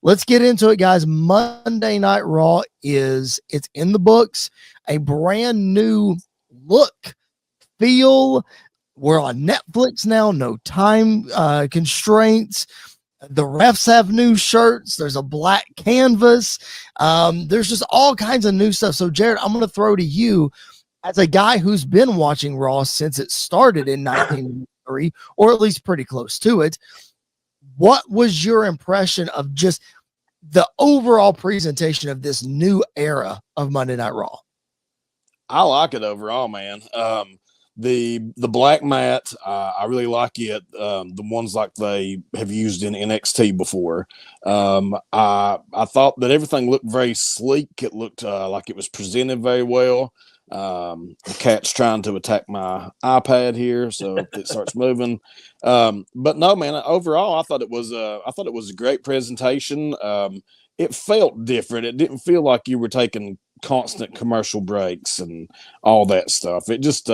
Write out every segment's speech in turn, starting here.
let's get into it, guys. Monday Night Raw it's in the books, a brand new look, feel. We're on Netflix now, no time constraints. The refs have new shirts. There's a black canvas. There's just all kinds of new stuff. So, Jared, I'm going to throw to you as a guy who's been watching Raw since it started in 1993, or at least pretty close to it. What was your impression of just the overall presentation of this new era of Monday Night Raw? I like it overall, man. The black mat, I really like it. The ones like they have used in NXT before. I thought that everything looked very sleek. It looked like it was presented very well. The cat's trying to attack my iPad here, so if it starts moving. But no, man. Overall, I thought it was a great presentation. It felt different. It didn't feel like you were taking constant commercial breaks and all that stuff. It just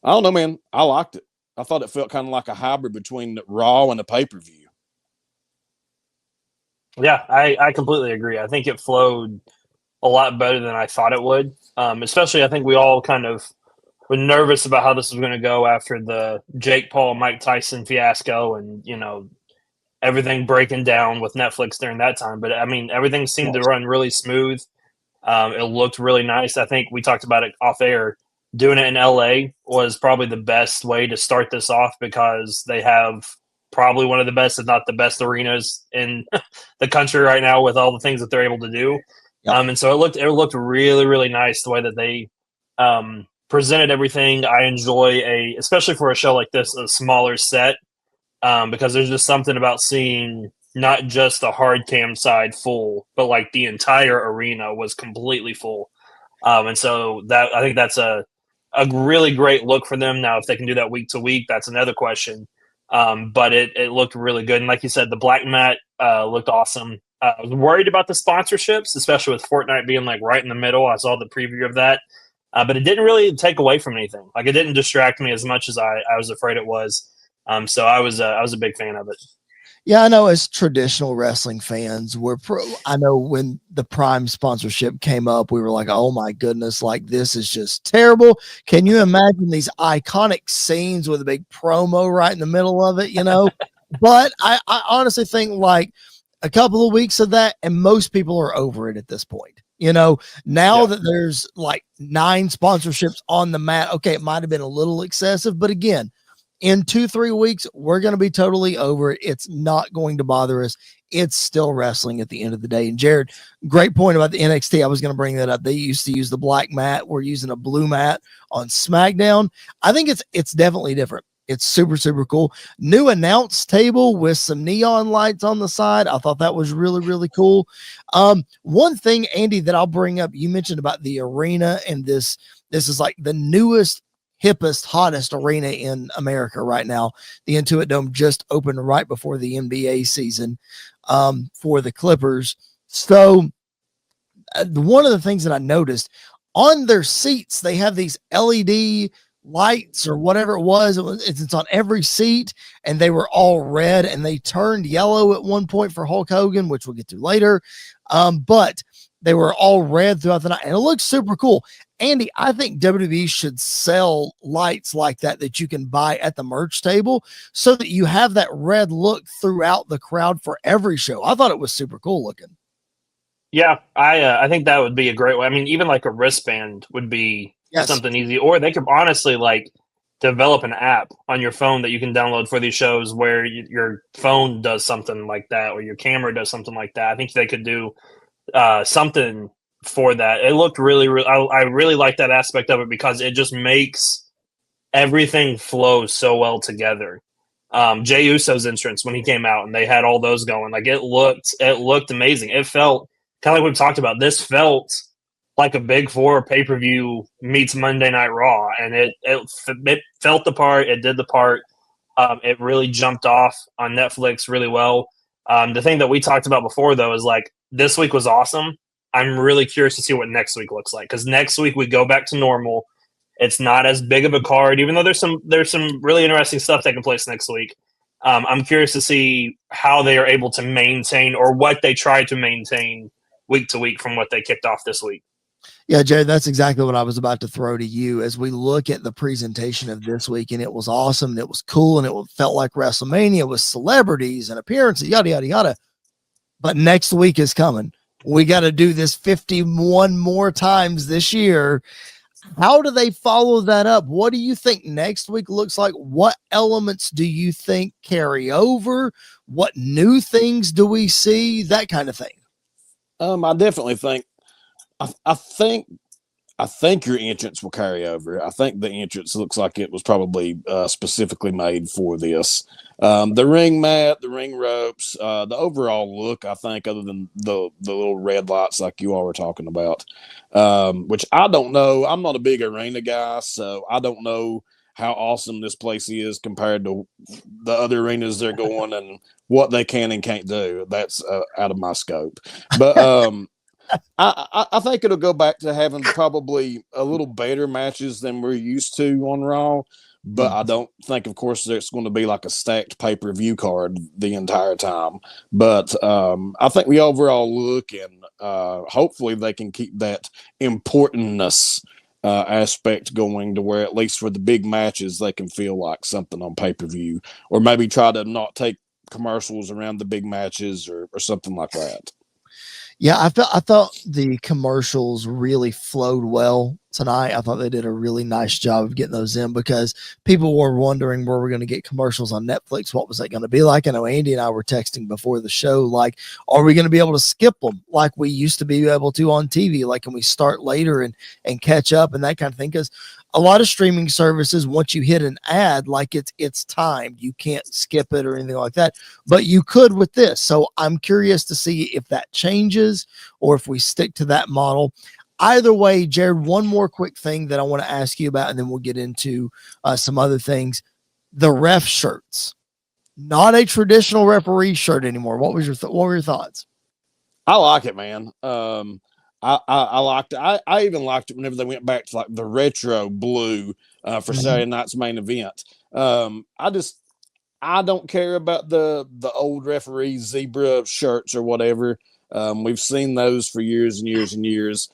I don't know, man. I liked it. I thought it felt kind of like a hybrid between Raw and a pay-per-view. Yeah, I completely agree. I think it flowed a lot better than I thought it would. Especially, I think we all kind of were nervous about how this was going to go after the Jake Paul, Mike Tyson fiasco and, everything breaking down with Netflix during that time. But, I mean, everything seemed to run really smooth. It looked really nice. I think we talked about it off air. Doing it in LA was probably the best way to start this off because they have probably one of the best, if not the best arenas in the country right now with all the things that they're able to do. Yep. And so it looked really, really nice the way that they presented everything. I enjoy especially for a show like this, a smaller set because there's just something about seeing not just the hard cam side full, but like the entire arena was completely full. And so that I think that's a really great look for them. Now, if they can do that week to week, that's another question. But it looked really good. And like you said, the black mat looked awesome. I was worried about the sponsorships, especially with Fortnite being like right in the middle. I saw the preview of that, but it didn't really take away from anything. Like it didn't distract me as much as I was afraid it was. So I was a big fan of it. Yeah, I know as traditional wrestling fans, I know when the Prime sponsorship came up, we were like, oh my goodness, like this is just terrible. Can you imagine these iconic scenes with a big promo right in the middle of it, But I honestly think like a couple of weeks of that, and most people are over it at this point. Now that there's like 9 sponsorships on the mat, okay, it might have been a little excessive, but again, in 2-3 weeks, we're going to be totally over it. It's not going to bother us. It's still wrestling at the end of the day. And Jared, great point about the NXT. I was going to bring that up. They used to use the black mat. We're using a blue mat on SmackDown. I think it's definitely different. It's super, super cool. New announce table with some neon lights on the side. I thought that was really, really cool. One thing, Andy, that I'll bring up, you mentioned about the arena, and this is like the newest, hippest, hottest arena in America right now. The Intuit Dome just opened right before the NBA season for the Clippers. So one of the things that I noticed on their seats, they have these LED lights or whatever it was. It's on every seat, and they were all red, and they turned yellow at one point for Hulk Hogan, which we'll get to later. But they were all red throughout the night, and it looks super cool. Andy, I think WWE should sell lights like that you can buy at the merch table so that you have that red look throughout the crowd for every show. I thought it was super cool looking. Yeah, I think that would be a great way. I mean, even like a wristband would be something easy, or they could honestly like develop an app on your phone that you can download for these shows where your phone does something like that or your camera does something like that. I think they could do something for that. It looked really, I really like that aspect of it because it just makes everything flow so well together. Jey Uso's entrance when he came out and they had all those going, like it looked amazing. It felt kind of like we talked about. This felt like a Big Four pay-per-view meets Monday Night Raw, and it felt the part. It did the part. It really jumped off on Netflix really well. The thing that we talked about before, though, is like this week was awesome. I'm really curious to see what next week looks like because next week we go back to normal. It's not as big of a card, even though there's some really interesting stuff taking place next week. I'm curious to see how they are able to maintain or what they try to maintain week to week from what they kicked off this week. Yeah, Jared, that's exactly what I was about to throw to you as we look at the presentation of this week. And it was awesome. And it was cool. And it felt like WrestleMania with celebrities and appearances, yada, yada, yada. But next week is coming. We got to do this 51 more times this year. How do they follow that up? What do you think next week looks like? What elements do you think carry over? What new things do we see? That kind of thing. I definitely think I think your entrance will carry over. I think the entrance looks like it was probably specifically made for this. The ring mat, the ring ropes, the overall look, I think, other than the little red lights like you all were talking about, which I don't know. I'm not a big arena guy, so I don't know how awesome this place is compared to the other arenas they're going and what they can and can't do. That's out of my scope. But I think it'll go back to having probably a little better matches than we're used to on Raw. But I don't think, of course, there's going to be like a stacked pay-per-view card the entire time. But I think the overall look and hopefully they can keep that importantness aspect going to where at least for the big matches they can feel like something on pay-per-view, or maybe try to not take commercials around the big matches or something like that. Yeah, I thought the commercials really flowed well tonight. I thought they did a really nice job of getting those in because people were wondering where we're going to get commercials on Netflix. What was that going to be like? I know Andy and I were texting before the show, like, are we going to be able to skip them like we used to be able to on TV? Like, can we start later and catch up and that kind of thing? Because a lot of streaming services, once you hit an ad, like it's timed, you can't skip it or anything like that, but you could with this. So I'm curious to see if that changes or if we stick to that model. Either way, Jared, one more quick thing that I want to ask you about, and then we'll get into some other things. The ref shirts, not a traditional referee shirt anymore. What were your thoughts? I like it, man. I liked it. I even liked it whenever they went back to like the retro blue for Saturday night's main event. I don't care about the old referee zebra shirts or whatever. We've seen those for years and years and years.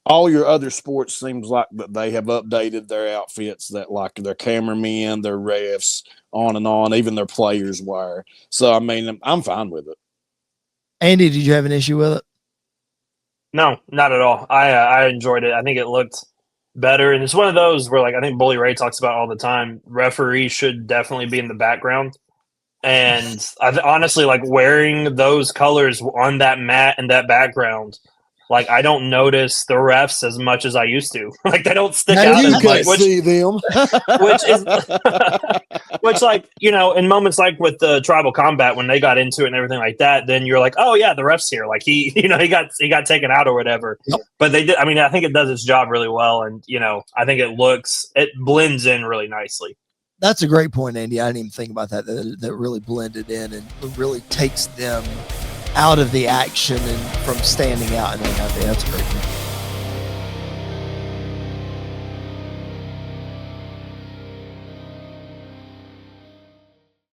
All your other sports seems like that they have updated their outfits, that like their cameramen, their refs, on and on, even their players wear. So I mean, I'm fine with it. Andy, did you have an issue with it? No, not at all. I enjoyed it. I think it looked better, and it's one of those where, like, I think Bully Ray talks about all the time. Referees should definitely be in the background, and honestly, like, wearing those colors on that mat and that background, like, I don't notice the refs as much as I used to. Like, they don't stick out You as can't much. see them, Which, like, you know, in moments like with the tribal combat when they got into it and everything like that, then you're like, oh yeah, the ref's here. Like he got taken out or whatever. Yep. But they did. I mean, I think it does its job really well, and you know, I think it blends in really nicely. That's a great point, Andy. I didn't even think about that. That really blended in and really takes them out of the action and from standing out. And that's a great point.